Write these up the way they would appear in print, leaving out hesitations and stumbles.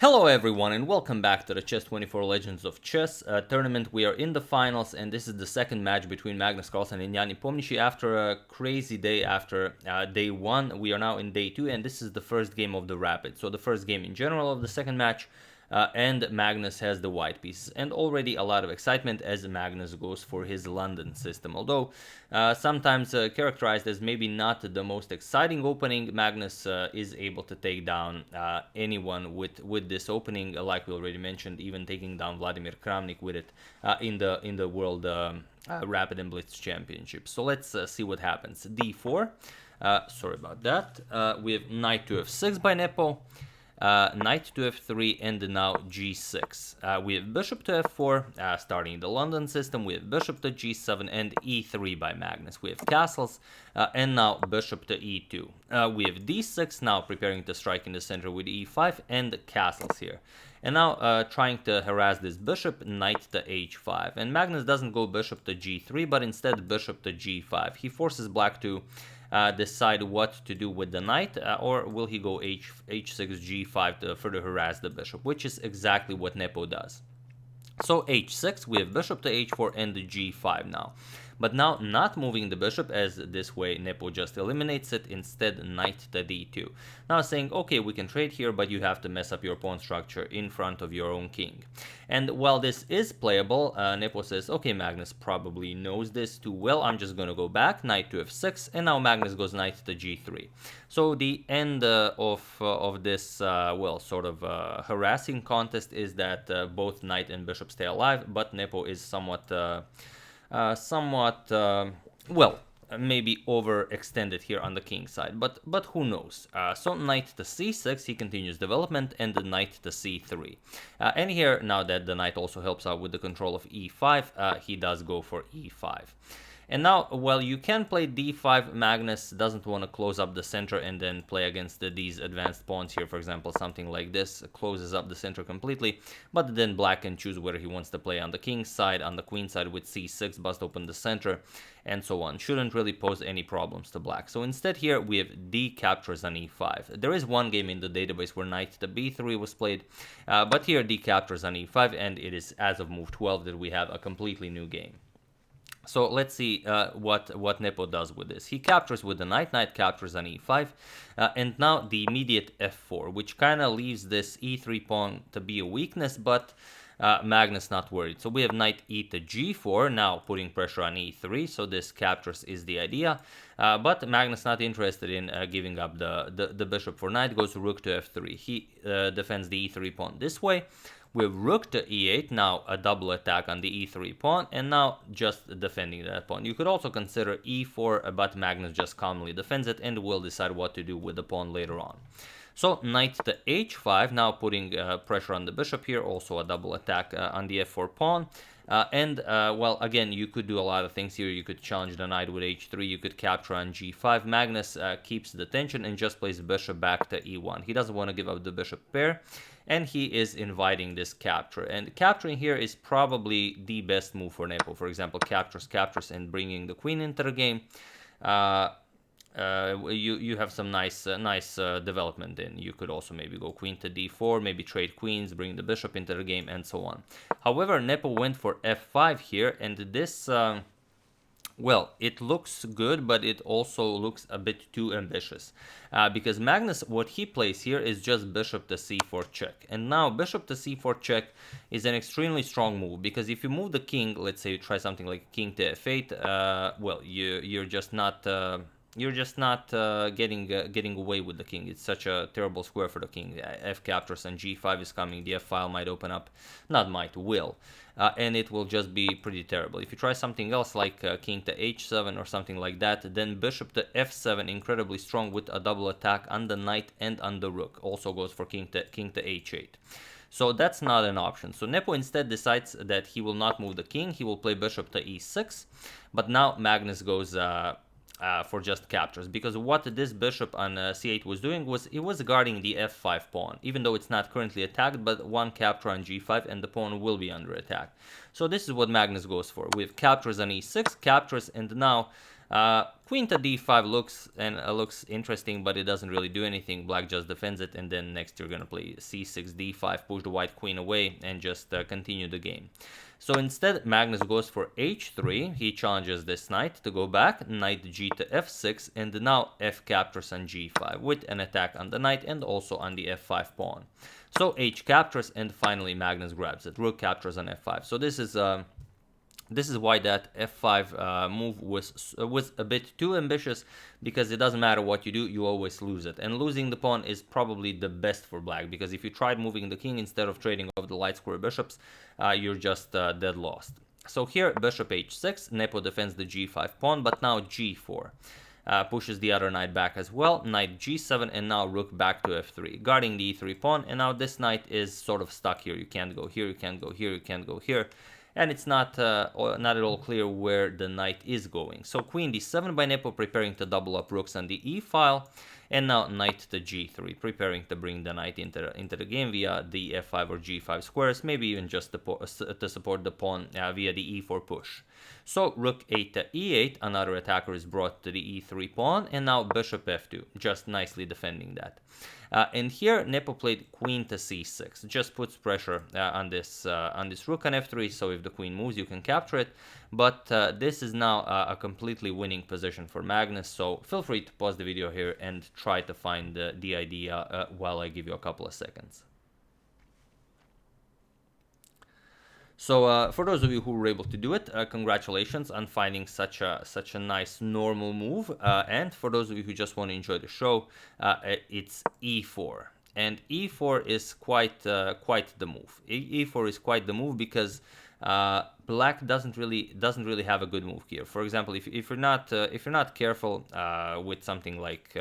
Hello everyone and welcome back to the Chess24 Legends of Chess tournament. We are in the finals and this is the second match between Magnus Carlsen and Nepomniachtchi after a crazy day after day 1. We are now in day 2 and this is the first game of the Rapid. So the first game in general of the second match. And Magnus has the white pieces, and already a lot of excitement as Magnus goes for his London system. Although sometimes characterized as maybe not the most exciting opening, Magnus is able to take down anyone with this opening, like we already mentioned, even taking down Vladimir Kramnik with it in the World Rapid and Blitz Championship. So let's see what happens. D4. Sorry about that. We have knight to f6 by Nepo. Knight to f3 and now g6. We have bishop to f4, starting the London system. We have bishop to g7 and e3 by Magnus. We have castles and now bishop to e2. We have d6 now, preparing to strike in the center with e5 and castles here. And now trying to harass this bishop, knight to h5. And Magnus doesn't go bishop to g3, but instead bishop to g5. He forces black to decide what to do with the knight, or will he go h6 g5 to further harass the bishop, which is exactly what Nepo does. So h6, we have bishop to h4 and g5 now. But now not moving the bishop, as this way Nepo just eliminates it, instead knight to d2. Now saying, okay, we can trade here, but you have to mess up your pawn structure in front of your own king. And while this is playable, Nepo says, okay, Magnus probably knows this too well, I'm just going to go back, knight to f6, and now Magnus goes knight to g3. So the end of this, well, sort of harassing contest is that both knight and bishop stay alive, but Nepo is somewhat well, maybe overextended here on the king side, but who knows. So knight to c6, he continues development, and the knight to c3. And here, now that the knight also helps out with the control of e5, he does go for e5. And now, well, you can play d5. Magnus doesn't want to close up the center and then play against these advanced pawns here. For example, something like this closes up the center completely, but then black can choose whether he wants to play on the king's side, on the queen side with c6, bust open the center, and so on. Shouldn't really pose any problems to black. So instead here, we have d captures on e5. There is one game in the database where knight to b3 was played, but here d captures on e5, and it is as of move 12 that we have a completely new game. So let's see what Nepo does with this. He captures with the knight, knight captures on e5, and now the immediate f4, which kind of leaves this e3 pawn to be a weakness, but Magnus not worried. So we have knight e to g4, now putting pressure on e3, so this captures is the idea, but Magnus not interested in giving up the bishop for knight, goes rook to f3. He defends the e3 pawn this way. We have rook to e8, now a double attack on the e3 pawn, and now just defending that pawn. You could also consider e4, but Magnus just calmly defends it and will decide what to do with the pawn later on. So knight to h5, now putting pressure on the bishop here, also a double attack on the f4 pawn. Well, again, you could do a lot of things here. You could challenge the knight with h3, you could capture on g5. Magnus keeps the tension and just plays bishop back to e1. He doesn't want to give up the bishop pair, and he is inviting this capture. And capturing here is probably the best move for Nepo. For example, captures, and bringing the queen into the game. You have some nice development in. You could also maybe go queen to d4, maybe trade queens, bring the bishop into the game, and so on. However, Nepo went for f5 here, and this, well, it looks good, but it also looks a bit too ambitious. Because Magnus, what he plays here is just bishop to c4 check. And now bishop to c4 check is an extremely strong move, because if you move the king, let's say you try something like king to f8, well, you're just not getting away with the king. It's such a terrible square for the king. F captures and g5 is coming. The f file might open up, not might, will. And it will just be pretty terrible. If you try something else like king to h7 or something like that, then bishop to f7, incredibly strong with a double attack on the knight and on the rook. Also goes for king to h8. So that's not an option. So Nepo instead decides that he will not move the king. He will play bishop to e6. But now Magnus goes for just captures, because what this bishop on c8 was doing was it was guarding the f5 pawn, even though it's not currently attacked, but one capture on g5 and the pawn will be under attack. So this is what Magnus goes for. We have captures on e6, captures, and now Queen to d5 looks interesting, but it doesn't really do anything. Black just defends it, and then next you're gonna play c6 d5, push the white queen away, and just continue the game. So instead, Magnus goes for h3. He challenges this knight to go back, knight g to f6, and now f captures on g5 with an attack on the knight and also on the f5 pawn. So h captures, and finally Magnus grabs it. Rook captures on f5. So this is why that f5 move was a bit too ambitious, because it doesn't matter what you do, you always lose it. And losing the pawn is probably the best for black, because if you tried moving the king instead of trading off the light square bishops, you're just dead lost. So here, bishop h6, Nepo defends the g5 pawn, but now g4. Pushes the other knight back as well, knight g7, and now rook back to f3, guarding the e3 pawn, and now this knight is sort of stuck here. You can't go here, you can't go here, you can't go here. And it's not at all clear where the knight is going. So queen d7 by Nepo, preparing to double up rooks on the e file, and now knight to g3, preparing to bring the knight into the game via the f5 or g5 squares, maybe even just to support the pawn via the e4 push. So rook 8 to e8, another attacker is brought to the e3 pawn, and now bishop f2, just nicely defending that. And here Nepo played queen to c6, just puts pressure on this rook on f3, so if the queen moves you can capture it, but this is now a completely winning position for Magnus, so feel free to pause the video here and try to find the idea while I give you a couple of seconds. So for those of you who were able to do it, congratulations on finding such a nice normal move. And for those of you who just want to enjoy the show, it's e4, and e4 is quite the move. E4 is quite the move because black doesn't really have a good move here. For example, if you're not careful with something like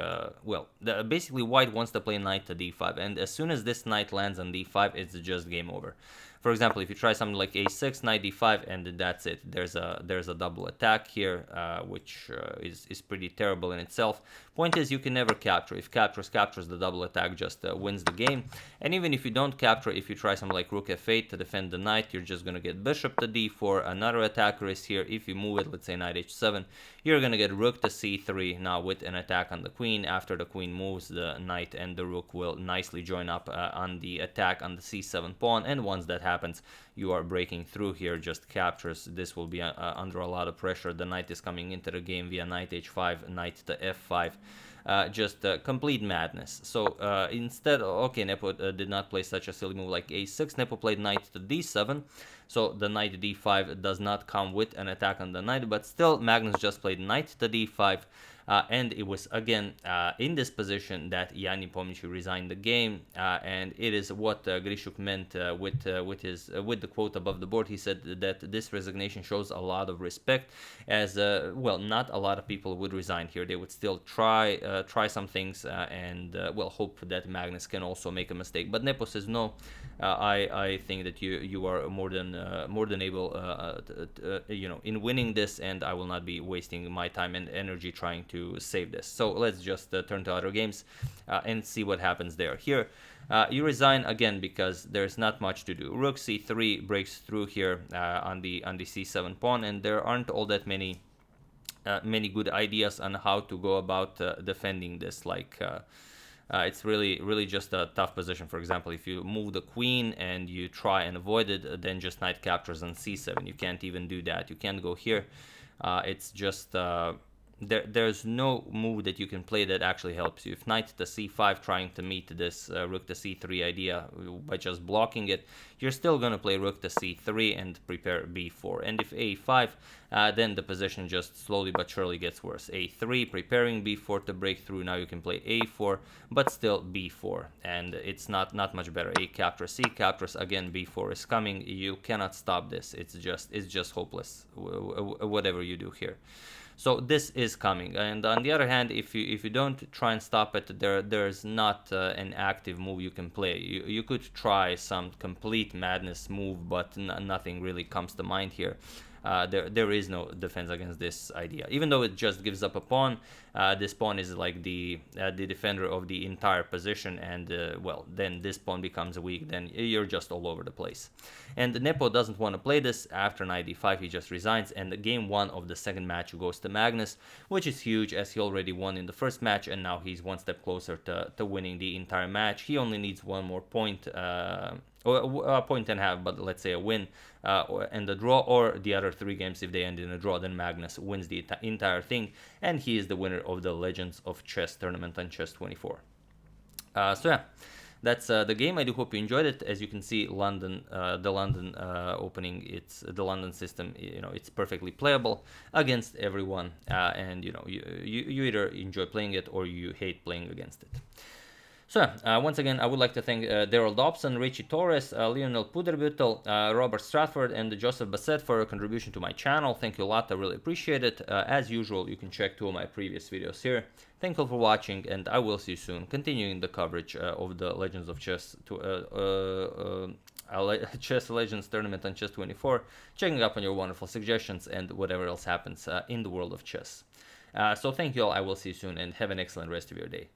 basically white wants to play knight to d5, and as soon as this knight lands on d5, it's just game over. For example, if you try something like a6, knight d5, and that's it. There's a double attack here, which is pretty terrible in itself. Point is, you can never capture. If captures, the double attack just wins the game. And even if you don't capture, if you try something like rook f8 to defend the knight, you're just gonna get bishop to d4. Another attacker is here. If you move it, let's say knight h7, you're gonna get rook to c3. Now with an attack on the queen. After the queen moves, the knight and the rook will nicely join up on the attack on the c7 pawn. And once that happens, you are breaking through here, just captures. This will be under a lot of pressure. The knight is coming into the game via knight h5, knight to f5. Just complete madness. So instead, okay, Nepo did not play such a silly move like a6. Nepo played knight to d7. So the knight d5 does not come with an attack on the knight, but still Magnus just played knight to d5. And it was again in this position that Jan Nepomniachtchi resigned the game, and it is what Grishuk meant with the quote above the board. He said that this resignation shows a lot of respect, as not a lot of people would resign here. They would still try some things and hope that Magnus can also make a mistake. But Nepo says no. I think that you are more than able in winning this, and I will not be wasting my time and energy trying to save this. So let's just turn to other games and see what happens there. Here you resign again because there's not much to do. Rook c3 breaks through here on the c7 pawn, and there aren't all that many good ideas on how to go about defending this. It's really just a tough position. For example, if you move the queen and you try and avoid it, then just knight captures on c7. You can't even do that. You can't go here. It's just there's no move that you can play that actually helps you. If knight to c5 trying to meet this rook to c3 idea by just blocking it, you're still going to play rook to c3 and prepare b4. And if a5, then the position just slowly but surely gets worse. a3, preparing b4 to break through. Now you can play a4, but still b4, and it's not much better. A captures, c captures, again b4 is coming. You cannot stop this. It's just hopeless whatever you do here. So this is coming, and on the other hand, if you don't try and stop it, there's not an active move you can play. You could try some complete madness move, but nothing really comes to mind here. there is no defense against this idea. Even though it just gives up a pawn, this pawn is like the defender of the entire position, and well, then this pawn becomes weak, then you're just all over the place. And Nepo doesn't want to play this. After knight d5 he just resigns, and the game 1 of the second match goes to Magnus, which is huge as he already won in the first match, and now he's one step closer to winning the entire match. He only needs one more point, or a point and a half, but let's say a win and a draw, or the other 3 games, if they end in a draw, then Magnus wins the entire thing, and he is the winner of the Legends of Chess tournament on Chess24. So yeah, that's the game. I do hope you enjoyed it. As you can see, London, the London opening, the London system, it's perfectly playable against everyone, and you either enjoy playing it or you hate playing against it. So, once again, I would like to thank Daryl Dobson, Richie Torres, Lionel Puderbüttel, Robert Stratford, and Joseph Bassett for your contribution to my channel. Thank you a lot, I really appreciate it. As usual, you can check 2 of my previous videos here. Thank you all for watching, and I will see you soon, continuing the coverage of the Legends of Chess Chess Legends tournament on Chess24, checking up on your wonderful suggestions and whatever else happens in the world of chess. So thank you all, I will see you soon, and have an excellent rest of your day.